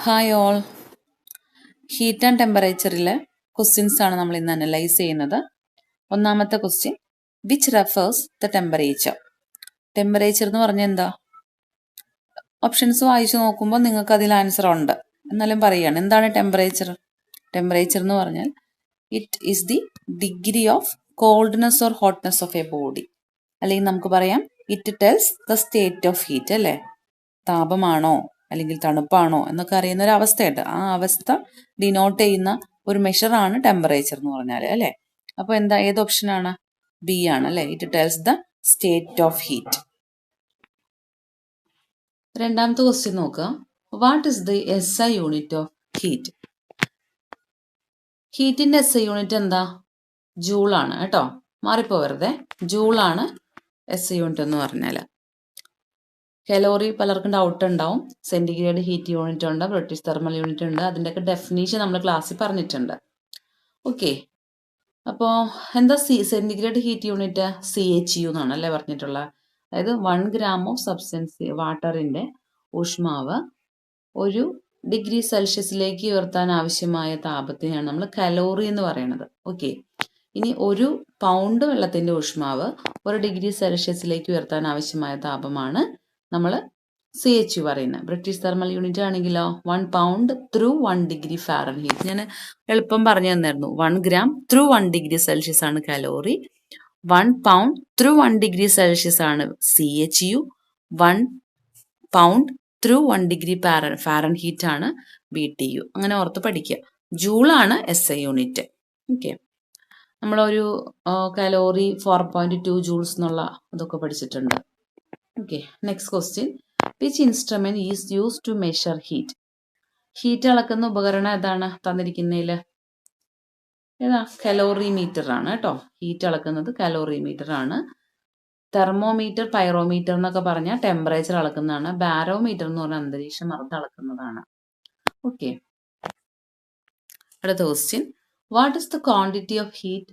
Hi all. Heat and ടെമ്പറേച്ചറിലെ questions ആണ് നമ്മൾ ഇന്ന് അനലൈസ് ചെയ്യുന്നത്. ഒന്നാമത്തെ question, which refers the temperature. Temperature എന്ന് പറഞ്ഞാൽ എന്താ? ഓപ്ഷൻസ് വായിച്ചു നോക്കുമ്പോൾ നിങ്ങൾക്ക് അതിൽ ആൻസർ ഉണ്ട്, എന്നാലും പറയുകയാണ് എന്താണ് ടെമ്പറേച്ചർ. ടെമ്പറേച്ചർ എന്ന് പറഞ്ഞാൽ it is the degree of coldness or hotness of A body, അല്ലെങ്കിൽ നമുക്ക് പറയാം it tells the state of heat. അല്ലേ, താപമാണോ അല്ലെങ്കിൽ തണുപ്പാണോ എന്നൊക്കെ അറിയുന്ന ഒരു അവസ്ഥയുണ്ട്. ആ അവസ്ഥ ഡിനോട്ട് ചെയ്യുന്ന ഒരു മെഷറാണ് ടെമ്പറേച്ചർ എന്ന് പറഞ്ഞാൽ. അല്ലേ, അപ്പോൾ എന്താ, ഏത് ഓപ്ഷനാണ്? ബി ആണ്. അല്ലേ, it tells the state of heat. രണ്ടാമത്തെ ക്വസ്റ്റ്യൻ നോക്കുക. What is the SI unit of heat? ഹീറ്റിന്റെ SI യൂണിറ്റ് എന്താ? ജൂളാണ് കേട്ടോ, മാറിപ്പോവരുതേ. ജൂളാണ് SI യൂണിറ്റ് എന്ന് പറഞ്ഞാൽ. കലോറി പലർക്കും ഡൗട്ട് ഉണ്ടാവും. സെന്റിഗ്രേഡ് ഹീറ്റ് യൂണിറ്റ് ഉണ്ട്, ബ്രിട്ടീഷ് തെർമൽ യൂണിറ്റ് ഉണ്ട്. അതിൻ്റെയൊക്കെ ഡെഫിനീഷൻ നമ്മൾ ക്ലാസ്സിൽ പറഞ്ഞിട്ടുണ്ട്. ഓക്കെ, അപ്പോൾ എന്താ സെന്റിഗ്രേഡ് ഹീറ്റ് യൂണിറ്റ്? CHU എന്നാണ് അല്ലേ പറഞ്ഞിട്ടുള്ളത്. അതായത് 1 gram ഓഫ് സബ്സ്റ്റൻസ് വാട്ടറിൻ്റെ ഊഷ്മാവ് 1 ഡിഗ്രി സെൽഷ്യസിലേക്ക് ഉയർത്താൻ ആവശ്യമായ താപത്തിനാണ് നമ്മൾ കലോറി എന്ന് പറയുന്നത്. ഓക്കെ, ഇനി 1 പൗണ്ട് വെള്ളത്തിൻ്റെ ഊഷ്മാവ് 1 ഡിഗ്രി സെൽഷ്യസിലേക്ക് ഉയർത്താൻ ആവശ്യമായ താപമാണ് നമ്മൾ CHU പറയുന്നത്. ബ്രിട്ടീഷ് തെർമൽ യൂണിറ്റ് ആണെങ്കിലോ 1 പൗണ്ട് ത്രൂ 1 ഡിഗ്രി ഫാരൻഹീറ്റ്. ഞാൻ എളുപ്പം പറഞ്ഞു തന്നായിരുന്നു. 1 gram ത്രൂ 1 ഡിഗ്രി സെൽഷ്യസ് ആണ് calorie, 1 pound through 1 degree Celsius ആണ് CHU, 1 pound through 1 degree Fahrenheit ആണ് BTU. അങ്ങനെ ഓർത്ത് പഠിക്കുക. ജൂളാണ് SI യൂണിറ്റ്. ഓക്കെ, നമ്മളൊരു കലോറി 4.2 ജൂൾസ് എന്നുള്ള ഇതൊക്കെ പഠിച്ചിട്ടുണ്ട്. Okay, next question, which instrument is use to measure heat? Heat അളക്കുന്ന ഉപകരണം ഏതാണ് തന്നിരിക്കുന്നതിൽ? ഏതാ? കലോറിമീറ്റർ ആണ് കേട്ടോ. ഹീറ്റ് അളക്കുന്നത് കലോറിമീറ്റർ ആണ്. തെർമോമീറ്റർ, പൈറോമീറ്റർ എന്നൊക്കെ പറഞ്ഞാൽ ടെമ്പറേച്ചർ അളക്കുന്നതാണ്. ബാരോമീറ്റർ എന്ന് പറഞ്ഞാൽ അന്തരീക്ഷ മർദ്ദം അളക്കുന്നതാണ്. ഓക്കെ, അടുത്ത question, what is the quantity of heat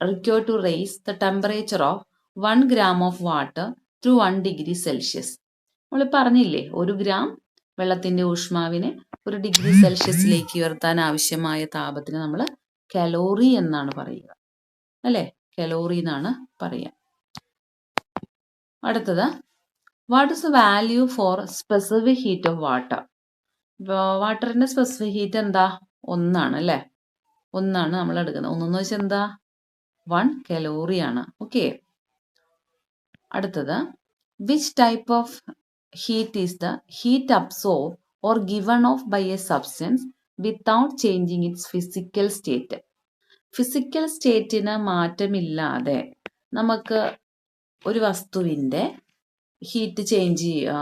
required to raise the temperature of 1 gram of water through 1 degree Celsius? നമ്മൾ പറഞ്ഞില്ലേ, 1 gram വെള്ളത്തിന്റെ ഊഷ്മാവിനെ 1 ഡിഗ്രി സെൽഷ്യസിലേക്ക് ഉയർത്താൻ ആവശ്യമായ താപത്തിന് നമ്മൾ കലോറി എന്നാണ് പറയുക. അല്ലേ, കലോറി എന്നാണ് പറയുക. അടുത്തത്, what is the value for specific heat of water? വാട്ടറിന്റെ സ്പെസിഫിക് ഹീറ്റ് എന്താ? 1 ആണ്. അല്ലേ, 1 ആണ് നമ്മൾ എടുക്കുന്നത്. 1 എന്ന് വെച്ചാൽ എന്താ? 1 കലോറി ആണ്. ഓക്കെ, അടുത്തത്, which type of heat is the heat absorbed or given off by a substance without changing its physical state? Physical സ്റ്റേറ്റിന് മാറ്റമില്ലാതെ നമുക്ക് ഒരു വസ്തുവിൻ്റെ ഹീറ്റ് ചേഞ്ച് ചെയ്യുക,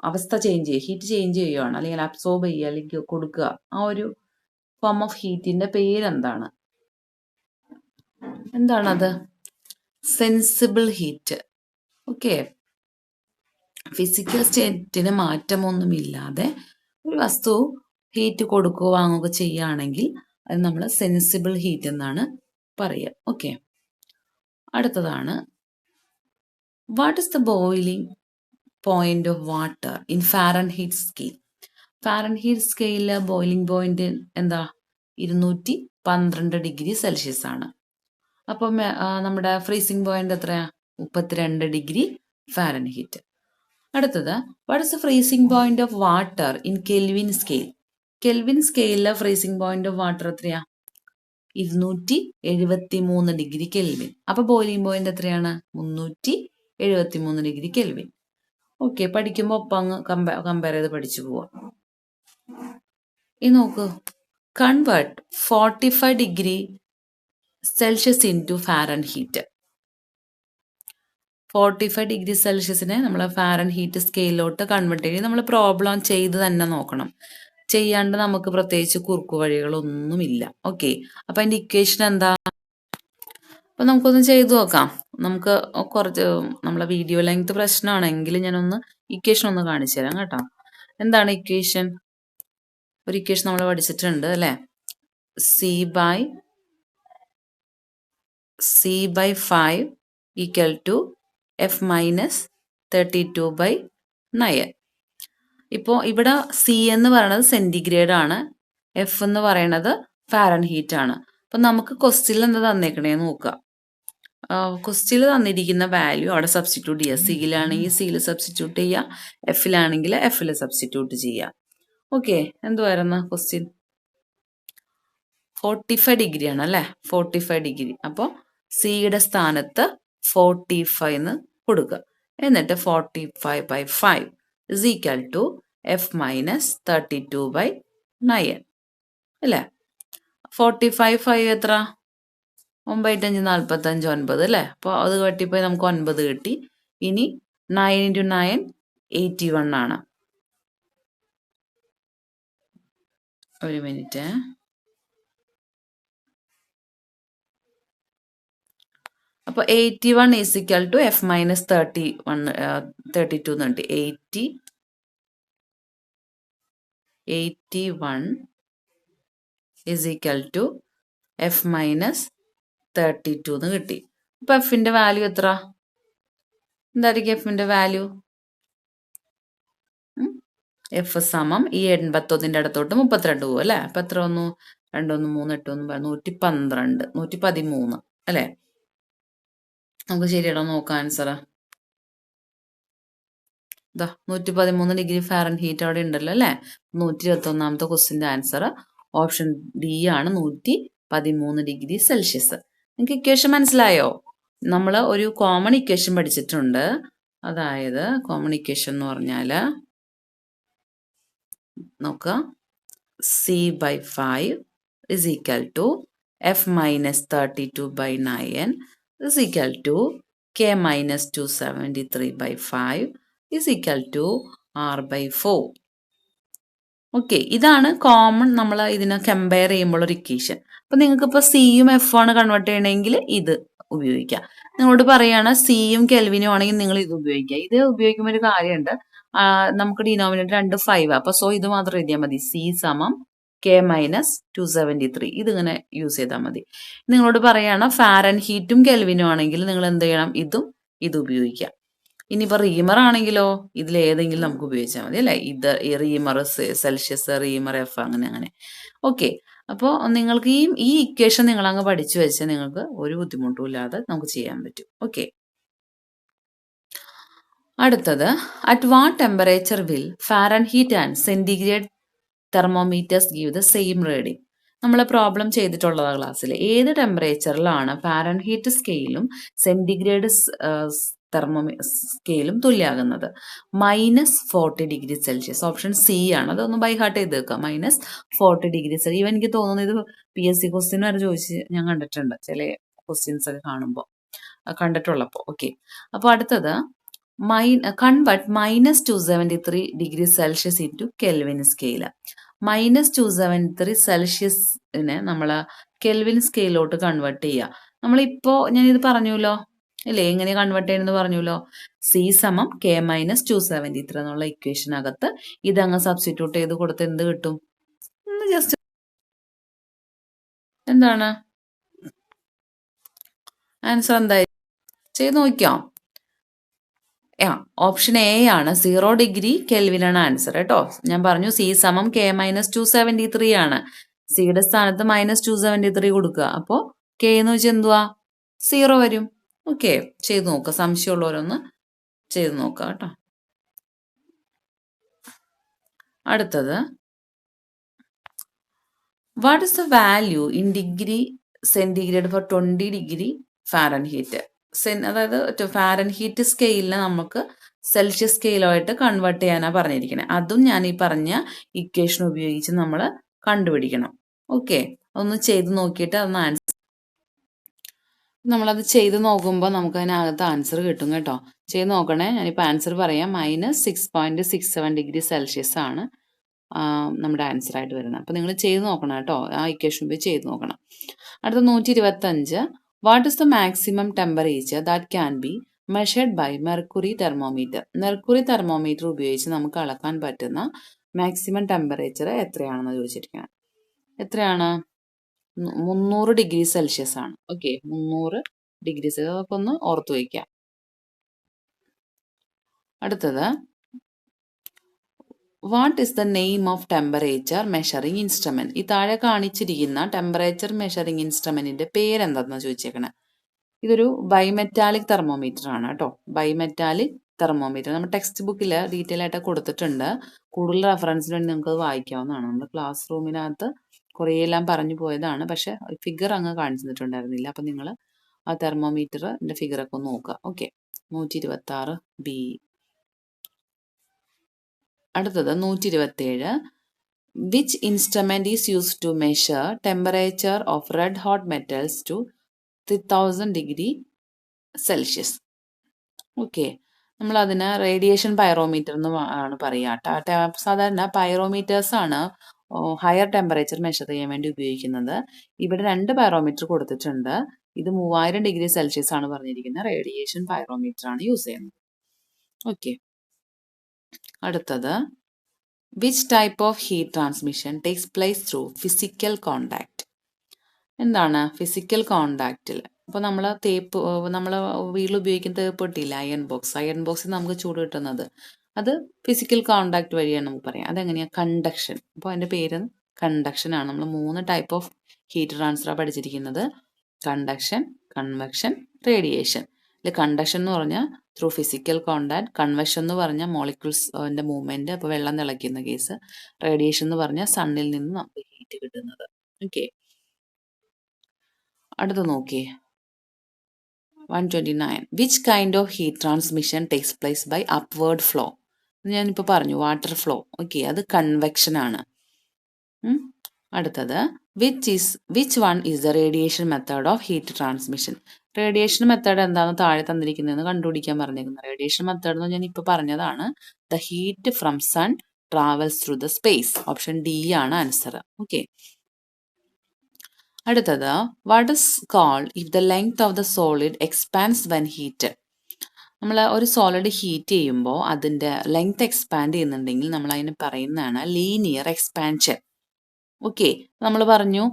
അവസ്ഥ ചേഞ്ച് ചെയ്യുക, ഹീറ്റ് ചേഞ്ച് ചെയ്യുകയാണ്, അല്ലെങ്കിൽ അബ്സോർബ് ചെയ്യുക, അല്ലെങ്കിൽ കൊടുക്കുക. ആ ഒരു ഫോം ഓഫ് ഹീറ്റിന്റെ പേരെന്താണ്? എന്താണത്? Sensible heat. ഓക്കെ, ഫിസിക്കൽ സ്റ്റേറ്റിന് മാറ്റമൊന്നുമില്ലാതെ ഒരു വസ്തു ഹീറ്റ് കൊടുക്കുകയോ വാങ്ങുകയോ ചെയ്യുകയാണെങ്കിൽ അത് നമ്മൾ സെൻസിബിൾ ഹീറ്റ് എന്നാണ് പറയുക. ഓക്കെ, അടുത്തതാണ്, what is the boiling point of water in Fahrenheit scale? Fahrenheit സ്കെയിലിൽ ബോയിലിംഗ് പോയിന്റ് എന്താ? 212 ഡിഗ്രി സെൽഷ്യസ് ആണ്. അപ്പം നമ്മുടെ ഫ്രീസിംഗ് പോയിന്റ് എത്രയാ? 32 ഡിഗ്രി ഫാരൻഹീറ്റ്. അടുത്തത്, what is the freezing point of water in Kelvin scale? Kelvin സ്കെയിലിലെ freezing point of water എത്രയാ? 273 degree Kelvin. അപ്പൊ ബോയിലിംഗ് പോയിന്റ് എത്രയാണ്? 373 ഡിഗ്രി കെൽവിൻ. ഓക്കെ, പഠിക്കുമ്പോൾ ഒപ്പം അങ്ങ് കമ്പയർ ചെയ്ത് പഠിച്ചു പോവാം. ഈ നോക്കൂ, convert 45 degree Celsius into Fahrenheit. 45 degree സെൽഷ്യസിനെ നമ്മൾ ഫാരൻഹീറ്റ് സ്കെയിലോട്ട് കൺവേർട്ട് ചെയ്ത് നമ്മൾ പ്രോബ്ലം ചെയ്ത് തന്നെ നോക്കണം. ചെയ്യാണ്ട് നമുക്ക് പ്രത്യേകിച്ച് കുറുക്കു വഴികളൊന്നുമില്ല. ഓക്കെ, അപ്പം അതിൻ്റെ ഇക്വേഷൻ എന്താ? അപ്പം നമുക്കൊന്ന് ചെയ്തു നോക്കാം. നമുക്ക് കുറച്ച് നമ്മളെ വീഡിയോ ലെങ്ത് പ്രശ്നമാണെങ്കിൽ ഞാനൊന്ന് ഇക്വേഷൻ ഒന്ന് കാണിച്ചു തരാം കേട്ടോ. എന്താണ് ഇക്വേഷൻ? ഒരു ഇക്വേഷൻ നമ്മൾ പഠിച്ചിട്ടുണ്ട് അല്ലേ? C/5 equal to F - 32/9. ഇപ്പോൾ ഇവിടെ സി എന്ന് പറയുന്നത് സെന്റിഗ്രേഡ് ആണ്, എഫ് എന്ന് പറയുന്നത് ഫാരൻഹീറ്റ് ആണ്. അപ്പം നമുക്ക് ക്വസ്റ്റ്യനിൽ എന്താ തന്നേക്കണേന്ന് നോക്കുക. ക്വസ്റ്റ്യനിൽ തന്നിരിക്കുന്ന വാല്യൂ അവിടെ സബ്സ്റ്റിറ്റ്യൂട്ട് ചെയ്യുക. സിയിലാണെങ്കിൽ സിയിൽ സബ്സ്റ്റിറ്റ്യൂട്ട് ചെയ്യുക, എഫിലാണെങ്കിൽ എഫിൽ സബ്സ്റ്റിറ്റ്യൂട്ട് ചെയ്യുക. ഓക്കെ, എന്തുവായിരുന്നു ക്വസ്റ്റ്യൻ? 45 ഡിഗ്രി ആണ് അല്ലേ? 45 ഡിഗ്രി. അപ്പോൾ സിയുടെ സ്ഥാനത്ത് 45 എന്ന് കൊടുക്കുക. എന്നിട്ട് 45/5 is equal to F minus 32/9 അല്ലേ? 45/5 എത്ര? 9 5 45 9 അല്ലേ? അപ്പോൾ അത് കട്ടിപ്പോയി നമുക്ക് 9 കിട്ടി. ഇനി 9 × 9 81 ആണ്. ഒരു മിനിറ്റ്. അപ്പോൾ 81 is equal to F minus 32 എന്ന് കിട്ടി. 81 is equal to F minus 32 എന്ന് കിട്ടി. അപ്പോൾ എഫിന്റെ വാല്യൂ എത്ര? എന്തായിരിക്കും എഫിന്റെ വാല്യൂ? എഫ് സമം ഈ 81ന്റെ അടുത്തോട്ട് 32 പോകും അല്ലേ? അപ്പം എത്ര വന്നു? 2 1 3 8 1 112 113 അല്ലേ? നമുക്ക് ശരിയാണോ നോക്കാം ആൻസർ. ഇതാ 113 ഡിഗ്രി ഫാരൻഹീറ്റ് അവിടെ ഉണ്ടല്ലോ അല്ലേ? 121ാമത്തെ ക്വസ്റ്റിന്റെ ആൻസർ ഓപ്ഷൻ ഡി ആണ്, 113 ഡിഗ്രി സെൽഷ്യസ്. നിങ്ങൾക്ക് ഇക്വേഷൻ മനസ്സിലായോ? നമ്മൾ ഒരു കോമൺ ഇക്വേഷൻ പഠിച്ചിട്ടുണ്ട്. അതായത് കോമൺ ഇക്വേഷൻ എന്ന് പറഞ്ഞാൽ നോക്കുക, C/5 is equal to F minus 32/9 is equal to K minus 273/5 is equal to R/4. Okay, ഇതാണ് കോമൺ നമ്മൾ ഇതിനെ കമ്പയർ ചെയ്യുമ്പോൾ ഒരു ഇക്വേഷൻ. അപ്പം നിങ്ങൾക്ക് ഇപ്പോൾ സിയും എഫ് ആണ് കൺവേർട്ട് ചെയ്യണമെങ്കിൽ ഇത് ഉപയോഗിക്കാം. നിങ്ങളോട് പറയുകയാണ് സിയും കെൽവിനും ആണെങ്കിൽ നിങ്ങൾ ഇത് ഉപയോഗിക്കുക. ഇത് ഉപയോഗിക്കുമ്പോൾ ഒരു കാര്യമുണ്ട്, നമുക്ക് ഡിനോമിനേറ്റർ 2 5 അപ്പോൾ സോ ഇത് മാത്രം എഴുതിയാൽ മതി. സി സമം കെ മൈനസ് 273 ഇതിങ്ങനെ യൂസ് ചെയ്താൽ മതി. നിങ്ങളോട് പറയുകയാണ് ഫാരൻഹീറ്റും കെൽവിനും ആണെങ്കിൽ നിങ്ങൾ എന്ത് ചെയ്യണം? ഇത് ഉപയോഗിക്കാം. ഇനിയിപ്പോൾ റീമർ ആണെങ്കിലോ ഇതിൽ ഏതെങ്കിലും നമുക്ക് ഉപയോഗിച്ചാൽ മതി അല്ലേ? ഇത് ഈ റീമർ സെൽഷ്യസ്, റീമർ എഫ് അങ്ങനെ. ഓക്കെ, അപ്പോൾ നിങ്ങൾക്ക് ഈ ഇക്വേഷൻ നിങ്ങൾ അങ്ങ് പഠിച്ചു വെച്ചാൽ നിങ്ങൾക്ക് ഒരു ബുദ്ധിമുട്ടും ഇല്ലാതെ നമുക്ക് ചെയ്യാൻ പറ്റും. ഓക്കെ, അടുത്തത് at what temperature will Fahrenheit and centigrade thermometers give the same reading? നമ്മൾ പ്രോബ്ലം ചെയ്തിട്ടുള്ളതാണ് ക്ലാസ്സിൽ. ഏത് ടെമ്പറേച്ചറിലാണ് ഫാരൻഹീറ്റ് സ്കെയിലും സെന്റിഗ്രേഡ് സ്കെയിലും തുല്യാകുന്നത്? -40 ഡിഗ്രി സെൽഷ്യസ്. ഓപ്ഷൻ സി ആണ്. അതൊന്ന് ബൈ ഹാർട്ട് ചെയ്ത് വെക്കുക. -40 ഡിഗ്രി സെൽഷ്യസ്. ഈവൻ എനിക്ക് തോന്നുന്നത് ഇത് PSC ക്വസ്റ്റ്യൻ വരെ ചോദിച്ച് ഞാൻ കണ്ടിട്ടുണ്ട്, ചില ക്വസ്റ്റ്യൻസ് ഒക്കെ കാണുമ്പോൾ കണ്ടിട്ടുള്ളപ്പോൾ. ഓക്കെ, അപ്പോൾ അടുത്തത് convert -273 degree Celsius into kelvin scale. -273 സെൽഷ്യസിനെ നമ്മൾ കെൽവിൻ സ്കെയിലോട്ട് കൺവേർട്ട് ചെയ്യുക. നമ്മളിപ്പോൾ ഞാനിത് പറഞ്ഞല്ലോ അല്ലേ, എങ്ങനെ കൺവേർട്ട് ചെയ്യുന്നത് പറഞ്ഞല്ലോ. സി സമം കെ മൈനസ് 273 എന്നുള്ള ഇക്വേഷനകത്ത് ഇതങ്ങ് സബ്സ്റ്റിറ്റ്യൂട്ട് ചെയ്ത് കൊടുത്ത് എന്ത് കിട്ടും? ജസ്റ്റ് എന്താണ് ആൻസർ? എന്തായാലും ചെയ്ത് നോക്കിയോ? ഓപ്ഷൻ എ ആണ്, 0 ഡിഗ്രി കെൽവിനാണ് ആൻസർ കേട്ടോ. ഞാൻ പറഞ്ഞു സി സമം കെ മൈനസ് 273 ആണ്. സിയുടെ സ്ഥാനത്ത് -273 കൊടുക്കുക. അപ്പോൾ കെ എന്ന് വെച്ചാൽ എന്തുവാ? 0 വരും. ഓക്കെ, ചെയ്ത് നോക്കുക. സംശയമുള്ളവരൊന്ന് ചെയ്ത് നോക്കുക കേട്ടോ. അടുത്തത് what is the value in degree centigrade for 20 degree Fahrenheit? അതായത് ഫാരൻഹീറ്റ് സ്കെയിലിനെ നമുക്ക് സെൽഷ്യസ് സ്കെയിലുമായിട്ട് കൺവേർട്ട് ചെയ്യാനാണ് പറഞ്ഞിരിക്കുന്നത്. അതും ഞാൻ ഈ പറഞ്ഞ ഇക്വേഷൻ ഉപയോഗിച്ച് നമ്മൾ കണ്ടുപിടിക്കണം. ഓക്കെ, ഒന്ന് ചെയ്ത് നോക്കിയിട്ട് അതൊന്ന് ആൻസർ, നമ്മളത് ചെയ്ത് നോക്കുമ്പോൾ നമുക്ക് അതിനകത്ത് ആൻസർ കിട്ടും കേട്ടോ. ചെയ്ത് നോക്കണേ. ഞാനിപ്പോൾ ആൻസർ പറയാം. -6.67 ഡിഗ്രി സെൽഷ്യസ് ആണ് നമ്മുടെ ആൻസർ ആയിട്ട് വരുന്നത്. അപ്പോൾ നിങ്ങൾ ചെയ്ത് നോക്കണം കേട്ടോ. ആ ഇക്വേഷൻ ഉപയോഗിച്ച് ചെയ്ത് നോക്കണം. അടുത്ത 125. What is the maximum temperature that can be measured by mercury thermometer? Mercury thermometer ഉപയോഗിച്ച് നമുക്ക് അളക്കാൻ പറ്റുന്ന മാക്സിമം ടെമ്പറേച്ചർ എത്രയാണെന്ന് ചോദിച്ചിരിക്കണം. എത്രയാണ്? 300 ഡിഗ്രി സെൽഷ്യസ് ആണ്. Okay, 300 degree Celsius. അതൊക്കെ ഒന്ന് ഓർത്ത് വയ്ക്കാം. അടുത്തത് what is the name of temperature measuring instrument? ഈ താഴെ കാണിച്ചിരിക്കുന്ന ടെമ്പറേച്ചർ മെഷറിംഗ് ഇൻസ്ട്രുമെന്റിന്റെ പേരെന്താണെന്ന് ചോദിച്ചേക്കണേ. ഇതൊരു ബൈമെറ്റാലിക് തെർമോമീറ്റർ ആണ് കേട്ടോ. ബൈമെറ്റാലിക് തെർമോമീറ്റർ നമ്മുടെ ടെക്സ്റ്റ് ബുക്കിൽ ഡീറ്റെയിൽ ആയിട്ട് കൊടുത്തിട്ടുണ്ട്. കൂടുതൽ റെഫറൻസിന് വേണ്ടി നിങ്ങൾക്ക് അത് വായിക്കാവുന്നതാണ്. നമ്മുടെ ക്ലാസ് റൂമിനകത്ത് കുറേയെല്ലാം പറഞ്ഞു പോയതാണ്, പക്ഷെ ഫിഗർ അങ്ങ് കാണിച്ചിട്ടുണ്ടായിരുന്നില്ല. അപ്പം നിങ്ങൾ ആ തെർമോമീറ്ററിന്റെ ഫിഗറൊക്കെ ഒന്ന് നോക്കുക. Okay, 126B. അടുത്തത് 127. Which instrument is used to measure temperature of red hot metals to 3000 degree Celsius? Okay, നമ്മൾ അതിന് റേഡിയേഷൻ പൈറോമീറ്റർ എന്ന് ആണ് പറയുക. സാധാരണ പൈറോമീറ്റേഴ്സ് ആണ് ഹയർ ടെമ്പറേച്ചർ മെഷർ ചെയ്യാൻ വേണ്ടി ഉപയോഗിക്കുന്നത്. ഇവിടെ 2 പൈറോമീറ്റർ കൊടുത്തിട്ടുണ്ട്. ഇത് 3000 ഡിഗ്രി സെൽഷ്യസ് ആണ് പറഞ്ഞിരിക്കുന്നത്. റേഡിയേഷൻ പൈറോമീറ്റർ ആണ് യൂസ് ചെയ്യുന്നത്. ഓക്കെ, അടുത്തത് which type of heat transmission takes place through physical contact? എന്താണ് ഫിസിക്കൽ കോണ്ടാക്റ്റിൽ? ഇപ്പോൾ നമ്മൾ വീട്ടിൽ ഉപയോഗിക്കുന്ന തേപ്പ് പെട്ടിയില്ല, അയൺ ബോക്സിൽ നമുക്ക് ചൂട് കിട്ടുന്നത്, അത് ഫിസിക്കൽ കോണ്ടാക്ട് വഴിയാണ് നമുക്ക് പറയാം. അതെങ്ങനെയാണ്? കണ്ടക്ഷൻ. അപ്പോൾ അതിൻ്റെ പേര് കണ്ടക്ഷൻ ആണ്. നമ്മൾ 3 ടൈപ്പ് ഓഫ് ഹീറ്റ് ട്രാൻസ്ഫർ പഠിച്ചിരിക്കുന്നത്: കണ്ടക്ഷൻ, കൺവെക്ഷൻ, റേഡിയേഷൻ. ഇതിൽ കണ്ടക്ഷൻ എന്ന് പറഞ്ഞാൽ ത്രൂ ഫിസിക്കൽ കോണ്ടാക്ട്, കൺവെക്ഷൻ എന്ന് പറഞ്ഞാൽ മോളിക്യൂൾസിന്റെ മൂവ്മെന്റ്, അപ്പോൾ വെള്ളം തിളയ്ക്കുന്ന കേസ്, റേഡിയേഷൻ എന്ന് പറഞ്ഞാൽ സണ്ണിൽ നിന്ന് നമുക്ക് ഹീറ്റ് കിട്ടുന്നത്. ഓക്കെ, അടുത്ത് നോക്കി 129. Which kind of heat transmission takes place by upward flow? ഞാനിപ്പോൾ പറഞ്ഞു വാട്ടർ ഫ്ലോ. ഓക്കെ, അത് കൺവെക്ഷൻ ആണ്. അടുത്തത് which one is the radiation method of heat transmission? Radiation method എന്താണെന്ന് താഴെ തന്നിരിക്കുന്നതെന്ന് കണ്ടുപിടിക്കാൻ പറഞ്ഞിരിക്കുന്നത്. റേഡിയേഷൻ മെത്തേഡ് എന്ന് ഞാൻ ഇപ്പോൾ പറഞ്ഞതാണ്. The heat from sun travels through the space. Option D ആണ് ആൻസർ. ഓക്കെ, അടുത്തത് what is called if the length of the solid expands when heated? നമ്മൾ ഒരു സോളിഡ് ഹീറ്റ് ചെയ്യുമ്പോൾ അതിൻ്റെ ലെങ്ത് എക്സ്പാൻഡ് ചെയ്യുന്നുണ്ടെങ്കിൽ നമ്മൾ അതിന് പറയുന്നതാണ് ലീനിയർ എക്സ്പാൻഷൻ. ഓക്കെ, നമ്മൾ പറഞ്ഞു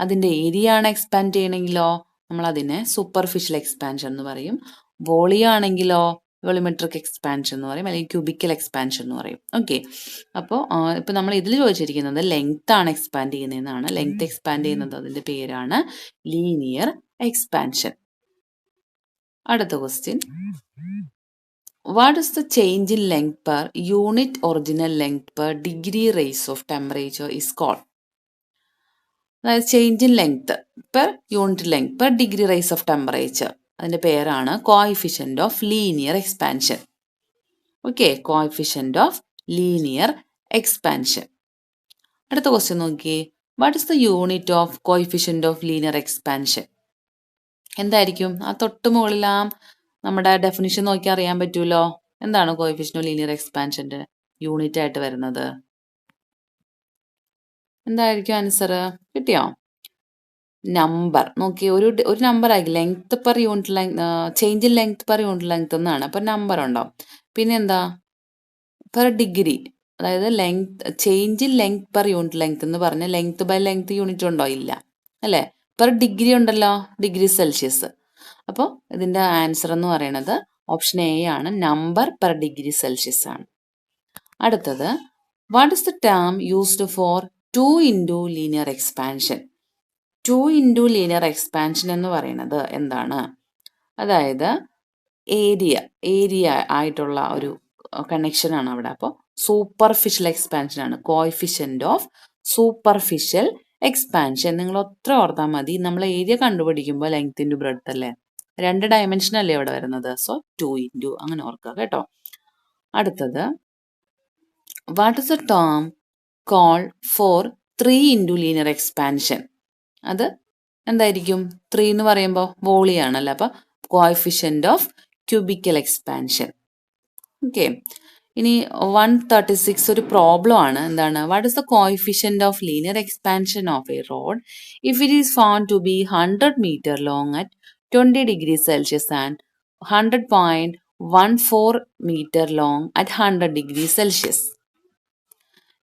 അതിൻ്റെ ഏരിയ ആണ് എക്സ്പാൻഡ് ചെയ്യണമെങ്കിലോ നമ്മൾ അതിനെ സൂപ്പർഫിഷ്യൽ എക്സ്പാൻഷൻ എന്ന് പറയും. വോളിയം ആണെങ്കിലോ വോളിമെട്രിക് എക്സ്പാൻഷൻ എന്ന് പറയും, അല്ലെങ്കിൽ ക്യൂബിക്കൽ എക്സ്പാൻഷൻ എന്ന് പറയും. ഓക്കെ, അപ്പോൾ ഇപ്പോൾ നമ്മൾ ഇതിൽ ചോദിച്ചിരിക്കുന്നത് ലെങ്ത് ആണ് എക്സ്പാൻഡ് ചെയ്യുന്നതെന്നാണ്. ലെങ്ത് എക്സ്പാൻഡ് ചെയ്യുന്നത് അതിൻ്റെ പേരാണ് ലീനിയർ എക്സ്പാൻഷൻ. അടുത്ത question, what is the change in length per unit original length per degree rise of temperature is called? അതായത് change in length per unit length per degree rise of temperature, അതിൻ്റെ പേരാണ് coefficient of linear expansion. Okay, coefficient of linear expansion. അടുത്ത question നോക്കിയേ, what is the unit of coefficient of linear expansion? എന്തായിരിക്കും? ആ തൊട്ട് മുകളിലാം നമ്മുടെ definition നോക്കി അറിയാൻ പറ്റുമല്ലോ. എന്താണ് കോഎഫിഷ്യന്റ് ഓഫ് ലീനിയർ എക്സ്പാൻഷന്റെ യൂണിറ്റ് ആയിട്ട് വരുന്നത്? എന്തായിരിക്കും ആൻസർ? കിട്ടിയോ? നമ്പർ. നോക്കി, ഒരു നമ്പർ ആയിരിക്കും. Length per unit length, change in length per unit length എന്നാണ്. അപ്പം നമ്പർ ഉണ്ടാവും. പിന്നെ എന്താ? പെർ ഡിഗ്രി, അതായത് length, change in length per unit length എന്ന് പറഞ്ഞാൽ ലെങ്ത് ബൈ ലെങ്ത് യൂണിറ്റ് ഉണ്ടോ? ഇല്ല അല്ലേ. പെർ ഡിഗ്രി ഉണ്ടല്ലോ, ഡിഗ്രി സെൽഷ്യസ്. അപ്പോൾ ഇതിൻ്റെ ആൻസർ എന്ന് പറയുന്നത് ഓപ്ഷൻ എ ആണ്, നമ്പർ പെർ ഡിഗ്രി സെൽഷ്യസ് ആണ്. അടുത്തത്, what is the term used for 2 into linear expansion? 2 into linear expansion എന്ന് പറയുന്നത് എന്താണ്? അതായത് ഏരിയ ആയിട്ടുള്ള ഒരു കണക്ഷൻ ആണ് അവിടെ. അപ്പോൾ സൂപ്പർഫിഷ്യൽ എക്സ്പാൻഷൻ ആണ്, കോഎഫിഷ്യന്റ് ഓഫ് സൂപ്പർഫിഷ്യൽ എക്സ്പാൻഷൻ. നിങ്ങൾ ഒത്ര ഓർത്താൽ മതി. നമ്മൾ ഏരിയ കണ്ടുപിടിക്കുമ്പോൾ ലെങ്ത് ഇൻറ്റു ബ്രെഡ്ത്ത് അല്ലേ, 2 ഡയമെൻഷൻ അല്ലേ ഇവിടെ വരുന്നത്. സോ 2 ഇൻറ്റു അങ്ങനെ ഓർക്കുക കേട്ടോ. അടുത്തത്, what is the term call for 3 into linear expansion? അത് എന്തായിരിക്കും? 3 എന്ന് പറയുമ്പോൾ വോളിയാണല്ലോ, അപ്പോൾ coefficient of cubical expansion. Okay, ഇനി 136 ഒരു പ്രോബ്ലം ആണ്. എന്താണ്? What is the coefficient of linear expansion of a rod if it is found to be 100 meter long at 20 degree Celsius and 100.14 meter long at 100 degree Celsius?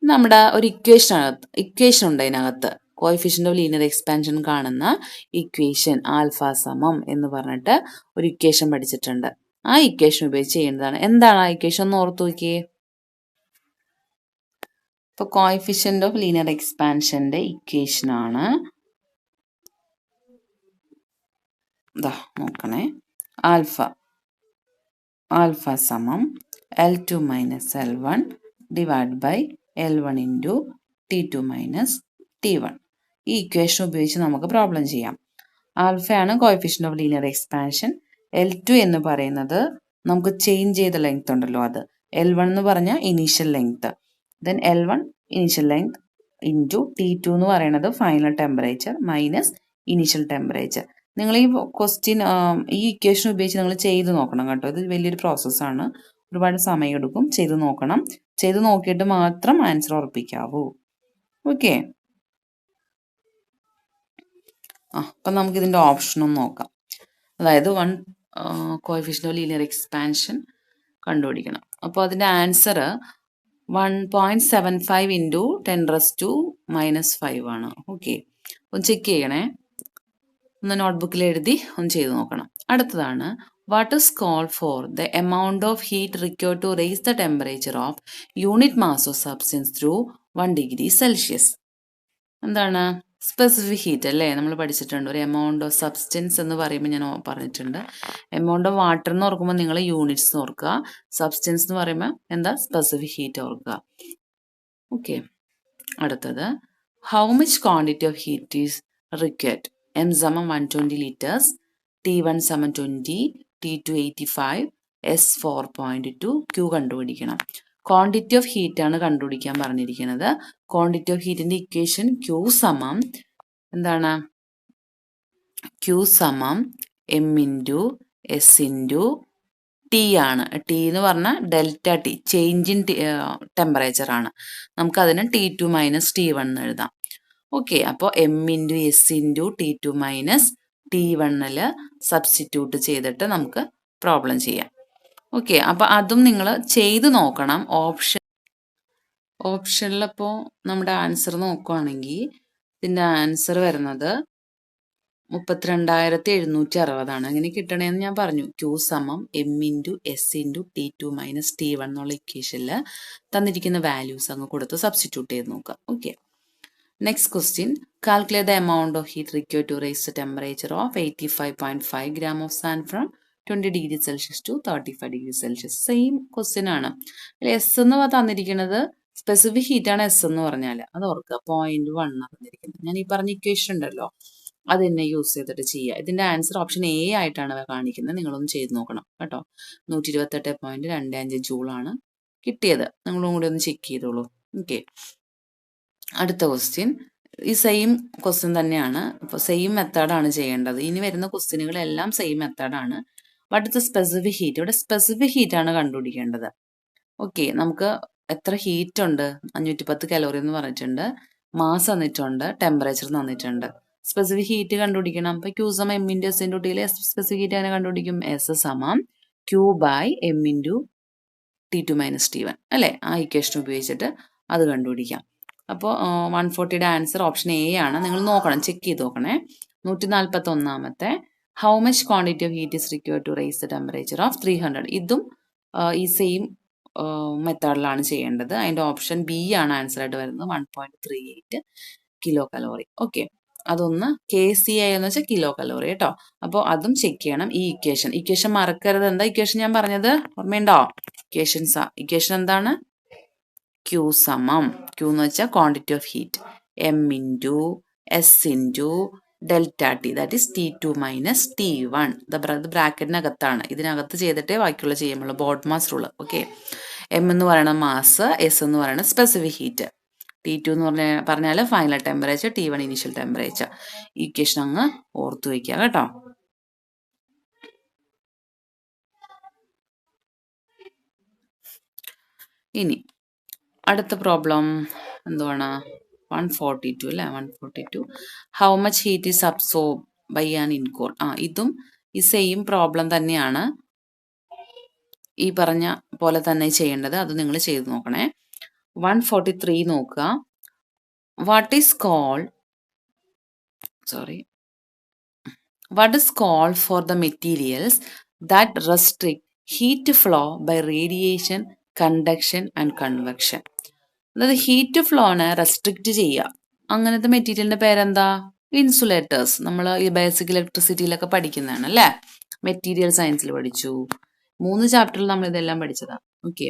നമ്മുടെ ഒരു equation ഉണ്ട് അതിനകത്ത്. Coefficient of linear expansion കാണുന്ന equation alpha സമം എന്ന് പറഞ്ഞിട്ട് ഒരു equation പഠിച്ചിട്ടുണ്ട്. ആ ഇക്വേഷൻ ഉപയോഗിച്ച് ചെയ്യുന്നതാണ്. എന്താണ് ആ ഇക്വേഷൻ ഒന്ന് ഓർത്തു നോക്കിയേ. ഇപ്പോൾ കോഎഫിഷ്യന്റ് ഓഫ് ലീനിയർ എക്സ്പാൻഷന്റെ ഇക്വേഷൻ ആണ്, ഇതാ നോക്കണേ, ആൽഫ ആൽഫ സമം L2 minus L1 divide by L1 into T2 minus T1. ഈ ഇക്വേഷൻ ഉപയോഗിച്ച് നമുക്ക് പ്രോബ്ലം ചെയ്യാം. ആൽഫയാണ് coefficient of linear expansion. L2 എന്ന് പറയുന്നത് നമുക്ക് ചേഞ്ച് ചെയ്ത ലെങ്ത് ഉണ്ടല്ലോ അത്. L1 എന്ന് പറഞ്ഞാൽ initial length, then L1 initial length into T2 എന്ന് പറയുന്നത് final temperature minus initial temperature. നിങ്ങൾ ഈ ക്വസ്റ്റ്യൻ ഈ ഇക്വേഷൻ ഉപയോഗിച്ച് നിങ്ങൾ ചെയ്ത് നോക്കണം കേട്ടോ. ഇത് വലിയൊരു പ്രോസസ്സാണ്, ഒരുപാട് സമയം എടുക്കും. ചെയ്ത് നോക്കണം, ചെയ്ത് നോക്കിയിട്ട് മാത്രം ആൻസർ ഉറപ്പിക്കാവൂ. ഓക്കെ, അപ്പം നമുക്ക് ഇതിൻ്റെ ഓപ്ഷനും നോക്കാം. അതായത് കോഎഫിഷ്യന്റ് ഓഫ് ലീനിയർ എക്സ്പാൻഷൻ കണ്ടുപിടിക്കണം. അപ്പോൾ അതിൻ്റെ ആൻസർ 1.75 ഇൻറ്റു 10⁻⁻5 ആണ്. ഓക്കെ, ഒന്ന് ചെക്ക് ചെയ്യണേ, ഒന്ന് നോട്ട്ബുക്കിൽ എഴുതി ഒന്ന് ചെയ്ത് നോക്കണം. അടുത്തതാണ്, what is called for the amount of heat required to raise the temperature of unit mass of substance through 1 degree Celsius. എന്താണ് സ്പെസിഫിക് ഹീറ്റ് അല്ലേ, നമ്മൾ പഠിച്ചിട്ടുണ്ട്. ഒരു എമൗണ്ട് ഓഫ് സബ്സ്റ്റൻസ് എന്ന് പറയുമ്പോൾ ഞാൻ പറഞ്ഞിട്ടുണ്ട്. എമൗണ്ട് ഓഫ് വാട്ടർ എന്ന് ഓർക്കുമ്പോൾ നിങ്ങൾ യൂണിറ്റ്സ് ഓർക്കുക, സബ്സ്റ്റൻസ് എന്ന് പറയുമ്പോൾ എന്താ സ്പെസിഫിക് ഹീറ്റ് ഓർക്കുക. ഓക്കെ, അടുത്തത്, how much quantity of heat is required? M സമം 120 liters, T1 സമം 20, T2 85, S 4.2, Q കണ്ടുപിടിക്കണം. ക്വാണ്ടിറ്റി ഓഫ് ഹീറ്റ് ആണ് കണ്ടുപിടിക്കാൻ പറഞ്ഞിരിക്കുന്നത്. ക്വാണ്ടിറ്റി ഓഫ് ഹീറ്റിന്റെ ഇക്വേഷൻ Q സമം എന്താണ്? Q സമം M into S into T ആണ്. T എന്ന് പറഞ്ഞാൽ delta T, change in temperature ആണ്. നമുക്കതിന് T2 മൈനസ് T1 എന്ന് എഴുതാം. ഓക്കെ, അപ്പോൾ M into S into T2 minus T1 substitute ചെയ്തിട്ട് നമുക്ക് പ്രോബ്ലം ചെയ്യാം. ഓക്കെ, അപ്പോൾ അതും നിങ്ങൾ ചെയ്ത് നോക്കണം. ഓപ്ഷനിലപ്പോൾ നമ്മുടെ ആൻസർ നോക്കുകയാണെങ്കിൽ ഇതിൻ്റെ ആൻസർ വരുന്നത് 32,760 അങ്ങനെ കിട്ടണേന്ന് ഞാൻ പറഞ്ഞു. Q സമം M into S into T2 minus T1 എന്നുള്ള ഇക്വേഷനിൽ തന്നിരിക്കുന്ന വാല്യൂസ് അങ്ങ് കൊടുത്ത് സബ്സ്റ്റിറ്റ്യൂട്ട് ചെയ്ത് നോക്കാം. Okay, next question, calculate the amount of heat required to raise the temperature of 85.5 gram of sand from 20 degree Celsius to 35 degree Celsius. Same question ആണ്. S എന്ന് തന്നിരിക്കുന്നത് സ്പെസിഫിക് ഹീറ്റ് ആണ്. എസ് എന്ന് പറഞ്ഞാൽ അത് ഓർക്കുക, 0.1 തന്നിരിക്കുന്നത്. ഞാൻ ഈ പറഞ്ഞ ഇക്വേഷൻ ഉണ്ടല്ലോ അത് തന്നെ യൂസ് ചെയ്തിട്ട് ചെയ്യുക. ഇതിന്റെ ആൻസർ ഓപ്ഷൻ എ ആയിട്ടാണ് കാണിക്കുന്നത്. നിങ്ങളൊന്ന് ചെയ്ത് നോക്കണം കേട്ടോ. 128.25 ജൂളാണ് കിട്ടിയത്. നിങ്ങളും കൂടി ഒന്ന് ചെക്ക് ചെയ്തോളൂ. ഓക്കെ, അടുത്ത ക്വസ്റ്റ്യൻ ഈ സെയിം ക്വസ്റ്റ്യൻ തന്നെയാണ്. അപ്പോൾ സെയിം മെത്തേഡാണ് ചെയ്യേണ്ടത്. ഇനി വരുന്ന ക്വസ്റ്റ്യനുകളെല്ലാം സെയിം മെത്തേഡാണ്. What is the specific heat? ഇവിടെ സ്പെസിഫിക് ഹീറ്റ് ആണ് കണ്ടുപിടിക്കേണ്ടത്. ഓക്കെ, നമുക്ക് എത്ര ഹീറ്റ് ഉണ്ട്? 510 കലോറി എന്ന് പറഞ്ഞിട്ടുണ്ട്. മാസ് തന്നിട്ടുണ്ട്, ടെമ്പറേച്ചർ തന്നിട്ടുണ്ട്. സ്പെസിഫിക് ഹീറ്റ് കണ്ടുപിടിക്കണം. അപ്പോൾ Q സമം M ഇൻറ്റു S ഇൻറ്റു ടിയിലെ സ്പെസിഫിക് ഹീറ്റ് അങ്ങനെ കണ്ടുപിടിക്കും. S സമം Q by M into T2 minus T1 അല്ലേ? ആ ഇക്വേഷൻ ഉപയോഗിച്ചിട്ട് അത് കണ്ടുപിടിക്കാം. അപ്പോൾ 140യുടെ ആൻസർ ഓപ്ഷൻ എ ആണ്. നിങ്ങൾ നോക്കണം, ചെക്ക് ചെയ്ത് നോക്കണേ. 141ാമത്തെ, how much quantity of heat is required to raise the temperature of 300? ഇതും ഈ സെയിം മെത്തേഡിലാണ് ചെയ്യേണ്ടത്. അതിൻ്റെ ഓപ്ഷൻ ബി ആണ് ആൻസർ ആയിട്ട് വരുന്നത്, 1.38 കിലോ കലോറി. ഓക്കെ, അതൊന്ന് KCI എന്ന് വെച്ചാൽ കിലോ കലോറി കേട്ടോ. അപ്പോൾ അതും ചെക്ക് ചെയ്യണം. ഈ ഇക്വേഷൻ മറക്കരുത്. എന്താ ഇക്വേഷൻ ഞാൻ പറഞ്ഞത് ഓർമ്മയുണ്ടോ? ഇക്വേഷൻ എന്താണ്? Q സമം, Q എന്ന് വെച്ചാൽ quantity of heat, M into S into delta T, that is T2 minus T1. ഇത് ബ്രാക്കറ്റിനകത്താണ്. ഇതിനകത്ത് ചെയ്തിട്ടേ ബാക്കിയുള്ള ചെയ്യുമ്പോൾ board mass rule. Okay, M എന്ന് പറയുന്നത് മാസ്, S എന്ന് പറയുന്നത് സ്പെസിഫിക് ഹീറ്റ്, T2 എന്ന് പറഞ്ഞാൽ final temperature, T1 initial temperature. ഈ ഇക്വേഷൻ അങ്ങ് ഓർത്തു വയ്ക്കുക കേട്ടോ. ഇനി അടുത്ത പ്രോബ്ലം എന്തുവാണ്? 142 അല്ലേ? 142, how much heat is absorb by an ഇൻകോർ? ഇതും ഈ സെയിം പ്രോബ്ലം തന്നെയാണ്. ഈ പറഞ്ഞ പോലെ തന്നെ ചെയ്യേണ്ടത്. അത് നിങ്ങൾ ചെയ്ത് നോക്കണേ. 143 നോക്കുക. What is called for the materials that restrict heat flow by radiation, conduction and convection? അതായത് ഹീറ്റ് ഫ്ലോനെ റെസ്ട്രിക്റ്റ് ചെയ്യുക. അങ്ങനത്തെ മെറ്റീരിയലിന്റെ പേരെന്താ? ഇൻസുലേറ്റേഴ്സ്. നമ്മൾ ഈ ബേസിക് ഇലക്ട്രിസിറ്റിയിലൊക്കെ പഠിക്കുന്നതാണ് അല്ലേ? മെറ്റീരിയൽ സയൻസിൽ പഠിച്ചു. 3 ചാപ്റ്ററിൽ നമ്മൾ ഇതെല്ലാം പഠിച്ചതാണ്. ഓക്കെ,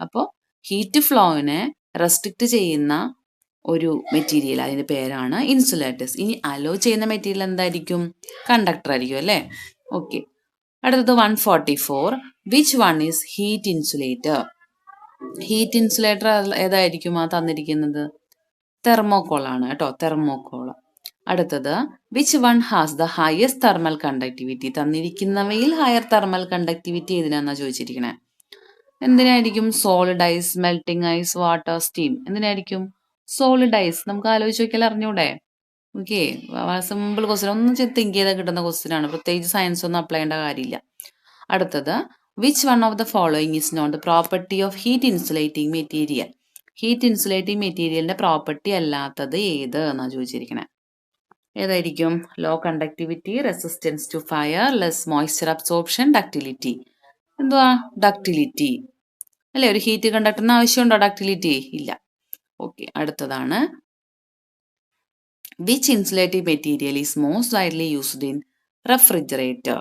അപ്പോൾ ഹീറ്റ് ഫ്ലോവിനെ റെസ്ട്രിക്റ്റ് ചെയ്യുന്ന ഒരു മെറ്റീരിയൽ, അതിന്റെ പേരാണ് ഇൻസുലേറ്റേഴ്സ്. ഇനി അലോ ചെയ്യുന്ന മെറ്റീരിയൽ എന്തായിരിക്കും? കണ്ടക്ടർ ആയിരിക്കും അല്ലേ? ഓക്കെ, അടുത്തത് 144. Which one is heat insulator? Heat insulator ഏതായിരിക്കും ആ തന്നിരിക്കുന്നത്? തെർമോകോൾ ആണ് കേട്ടോ, തെർമോകോൾ. അടുത്തത് which one has the highest thermal conductivity? തന്നിരിക്കുന്നവയിൽ ഹയർ തെർമൽ കണ്ടക്ടിവിറ്റി ഏതിനാന്നാ ചോദിച്ചിരിക്കണേ? എന്തിനായിരിക്കും? Solid ice, melting ice, water, steam. എന്തിനായിരിക്കും? Solid ice. നമുക്ക് ആലോചിച്ച് നോക്കിയാൽ അറിഞ്ഞൂടെ? ഓക്കെ, സിമ്പിൾ ക്വസ്റ്റ്യൻ, ഒന്നും തിങ്ക് ചെയ്താൽ കിട്ടുന്ന ക്വസ്റ്റ്യൻ ആണ്. പ്രത്യേകിച്ച് സയൻസ് ഒന്നും അപ്ലൈ ചെയ്യേണ്ട കാര്യമില്ല. അടുത്തത് which one of the following is not the property of heat insulating material? Heat insulating മെറ്റീരിയലിന്റെ പ്രോപ്പർട്ടി അല്ലാത്തത് ഏത് എന്നാ ചോദിച്ചിരിക്കണേ? ഏതായിരിക്കും? Low conductivity, resistance to fire, less moisture absorption, ductility. എന്തുവാ? ഡക്റ്റിലിറ്റി അല്ലെ? ഒരു ഹീറ്റ് കണ്ടക്ടറിന് ആവശ്യമുണ്ടോ ഡക്റ്റിലിറ്റി? ഇല്ല. ഓക്കെ, അടുത്തതാണ് which insulating material is most widely used in refrigerator?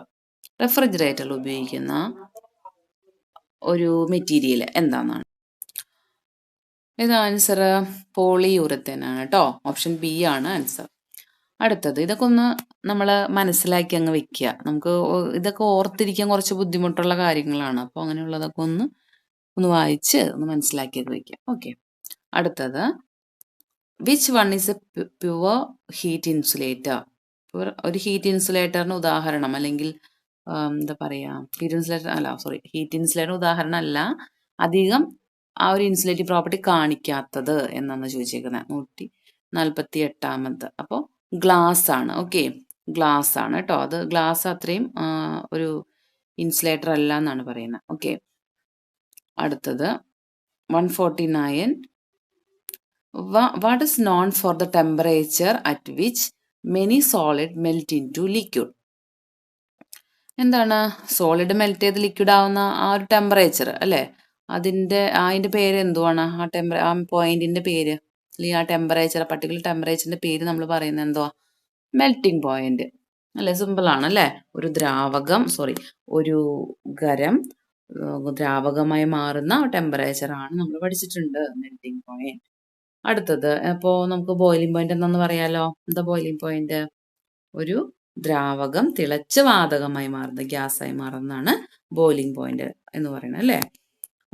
റെഫ്രിജറേറ്ററിൽ ഉപയോഗിക്കുന്ന ഒരു മെറ്റീരിയൽ എന്താണെന്നാണ്? ഇത് ആൻസർ പോളിയൂറത്തേൻ ആണ് കേട്ടോ. ഓപ്ഷൻ ബി ആണ് ആൻസർ. അടുത്തത്, ഇതൊക്കെ ഒന്ന് നമ്മൾ മനസ്സിലാക്കി അങ്ങ് വെക്കുക. നമുക്ക് ഇതൊക്കെ ഓർത്തിരിക്കാൻ കുറച്ച് ബുദ്ധിമുട്ടുള്ള കാര്യങ്ങളാണ്. അപ്പോൾ അങ്ങനെയുള്ളതൊക്കെ ഒന്ന് വായിച്ച് ഒന്ന് മനസ്സിലാക്കിയൊക്കെ വെക്കുക. ഓക്കെ, അടുത്തത് which one is A pure heat insulator? ഒരു ഹീറ്റ് ഇൻസുലേറ്ററിന് ഉദാഹരണം, അല്ലെങ്കിൽ എന്താ പറയാ, ഹീറ്റ് ഇൻസുലേറ്റർ ഉദാഹരണം അല്ല, അധികം ആ ഒരു ഇൻസുലേറ്റീവ് പ്രോപ്പർട്ടി കാണിക്കാത്തത് എന്നാണ് ചോദിച്ചേക്കുന്നത്. 148. അപ്പോൾ ഗ്ലാസ് ആണ്. ഓക്കെ, ഗ്ലാസ് ആണ് കേട്ടോ. അത് ഗ്ലാസ് അത്രയും ഒരു ഇൻസുലേറ്റർ അല്ല എന്നാണ് പറയുന്നത്. ഓക്കെ, അടുത്തത് 149. What is known for the temperature at which many solid melt into liquid? എന്താണ് സോളിഡ് മെൽറ്റ് ചെയ്ത് ലിക്വിഡ് ആവുന്ന ആ ഒരു ടെമ്പറേച്ചർ അല്ലേ? അതിന്റെ പേര് എന്തുവാണ്? ആ പോയിന്റിന്റെ പേര്, അല്ലെങ്കിൽ ആ ടെമ്പറേച്ചർ, പർട്ടിക്കുലർ ടെമ്പറേച്ചറിന്റെ പേര് നമ്മൾ പറയുന്നത് എന്തുവാ? മെൽറ്റിംഗ് പോയിന്റ് അല്ലേ? സിമ്പിൾ ആണ് അല്ലേ? ഒരു ഖരം ദ്രാവകമായി മാറുന്ന ടെമ്പറേച്ചർ ആണ് നമ്മൾ പഠിച്ചിട്ടുണ്ട്, മെൽറ്റിംഗ് പോയിന്റ്. അടുത്തത്, അപ്പോൾ നമുക്ക് ബോയിലിംഗ് പോയിന്റ് എന്താന്ന് പറയാലോ? എന്താ ബോയിലിംഗ് പോയിന്റ്? ഒരു ദ്രാവകം തിളച്ച് വാതകമായി മാറുന്ന, ഗ്യാസായി മാറുന്നതാണ് ബോയിലിംഗ് പോയിന്റ് എന്ന് പറയുന്നത് അല്ലേ?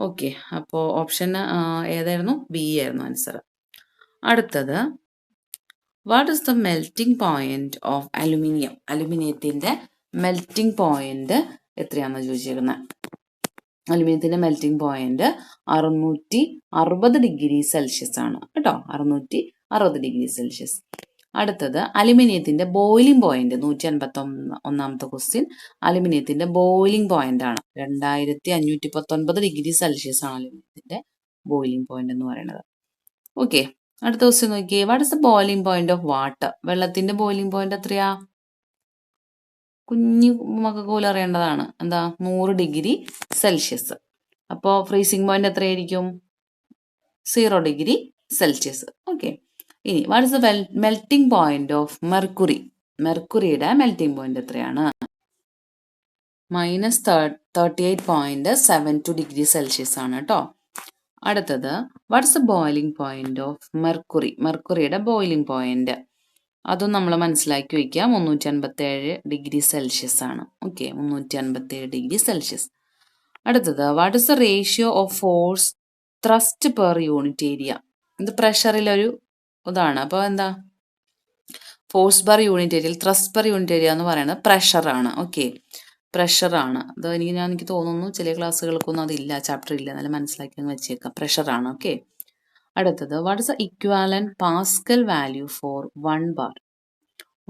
ഓക്കെ, അപ്പോൾ ഓപ്ഷൻ ഏതായിരുന്നു? ബി ആയിരുന്നു ആൻസർ. അടുത്തത് what is the melting point of aluminium? അലുമിനിയത്തിന്റെ മെൽറ്റിംഗ് പോയിന്റ് എത്രയാണെന്ന് ചോദിച്ചിരുന്നത്? അലുമിനിയത്തിന്റെ മെൽറ്റിംഗ് പോയിന്റ് 660 ഡിഗ്രി സെൽഷ്യസ് ആണ് കേട്ടോ, 660 ഡിഗ്രി സെൽഷ്യസ്. അടുത്തത് അലുമിനിയത്തിന്റെ ബോയിലിംഗ് പോയിന്റ്, 151ാമത്തെ ക്വസ്റ്റ്യൻ. അലുമിനിയത്തിന്റെ ബോയിലിംഗ് പോയിന്റ് ആണ് 2519 ഡിഗ്രി സെൽഷ്യസ് ആണ് അലുമിനിയത്തിന്റെ ബോയിലിംഗ് പോയിന്റ് എന്ന് പറയുന്നത്. ഓക്കെ, അടുത്ത ക്വസ്റ്റ്യൻ നോക്കിയേ. What is the boiling point of water? വെള്ളത്തിന്റെ ബോയിലിംഗ് പോയിന്റ് എത്രയാ? കുഞ്ഞു മക്കൾക്ക് പോലും അറിയേണ്ടതാണ്. എന്താ? 100 ഡിഗ്രി സെൽഷ്യസ്. അപ്പോൾ ഫ്രീസിംഗ് പോയിന്റ് എത്രയായിരിക്കും? 0 ഡിഗ്രി സെൽഷ്യസ്. ഓക്കെ, ഇനി what is the melting point of mercury? മെർക്കുറിയുടെ മെൽറ്റിംഗ് പോയിന്റ് എത്രയാണ്? -38.72 ഡിഗ്രി സെൽഷ്യസ് ആണ് കേട്ടോ. അടുത്തത് what's the boiling point of mercury? മെർക്കുറിയുടെ ബോയിലിംഗ് പോയിന്റ് അതും നമ്മൾ മനസ്സിലാക്കി വയ്ക്കുക. 357 ഡിഗ്രി സെൽഷ്യസ് ആണ്. Okay, 357 degree Celsius. അടുത്തത് what is the ratio of force thrust per unit area? ഇത് പ്രഷറിലൊരു ഇതാണ്. അപ്പോൾ എന്താ? ഫോഴ്സ് പെർ യൂണിറ്റ് ഏരിയയിൽ ത്രസ്റ്റ് പെർ യൂണിറ്റ് ഏരിയ എന്ന് പറയുന്നത് പ്രഷറാണ്. ഓക്കെ, പ്രഷറാണ്. അത് എനിക്ക് തോന്നുന്നു ചില ക്ലാസ്സുകൾക്കൊന്നും അതില്ല, ചാപ്റ്റർ ഇല്ല, എന്നാലും മനസ്സിലാക്കി വെച്ചേക്കാം. പ്രഷറാണ്. ഓക്കെ, അടുത്തത് what is the equivalent pascal value for 1 bar?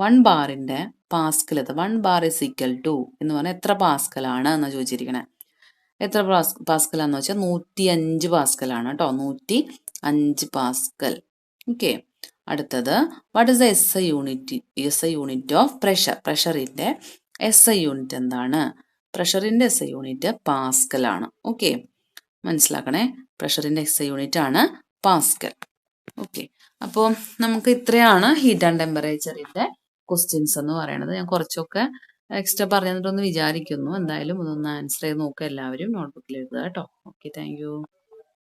1 ബാറിന്റെ pascal, 1 bar is equal to എന്ന് പറഞ്ഞാൽ എത്ര പാസ്കൽ ആണ് എന്ന് ചോദിച്ചിരിക്കണേ? എത്ര പാസ്കൽ ആണെന്ന് വെച്ചാൽ 105 പാസ്കൽ ആണ് കേട്ടോ, 105 പാസ്കൽ. ഓക്കെ, അടുത്തത് what is the SI unit of pressure? പ്രഷറിന്റെ SI യൂണിറ്റ് എന്താണ്? പ്രഷറിന്റെ SI യൂണിറ്റ് പാസ്കൽ ആണ്. ഓക്കെ, മനസ്സിലാക്കണേ. പ്രഷറിന്റെ SI യൂണിറ്റ് ആണ് പാസ്കൽ. ഓക്കെ, അപ്പോൾ നമുക്ക് ഇത്രയാണ് ഹീറ്റ് ആൻഡ് ടെമ്പറേച്ചറിന്റെ ക്വസ്റ്റ്യൻസ് എന്ന് പറയുന്നത്. ഞാൻ കുറച്ചൊക്കെ എക്സ്ട്രാ പറഞ്ഞു തന്നിട്ടൊന്ന് വിചാരിക്കുന്നു. എന്തായാലും ഇതൊന്ന് ആൻസർ ചെയ്ത് നോക്കുക എല്ലാവരും. നോട്ട്ബുക്കിൽ എഴുതുക കേട്ടോ. Okay, thank you.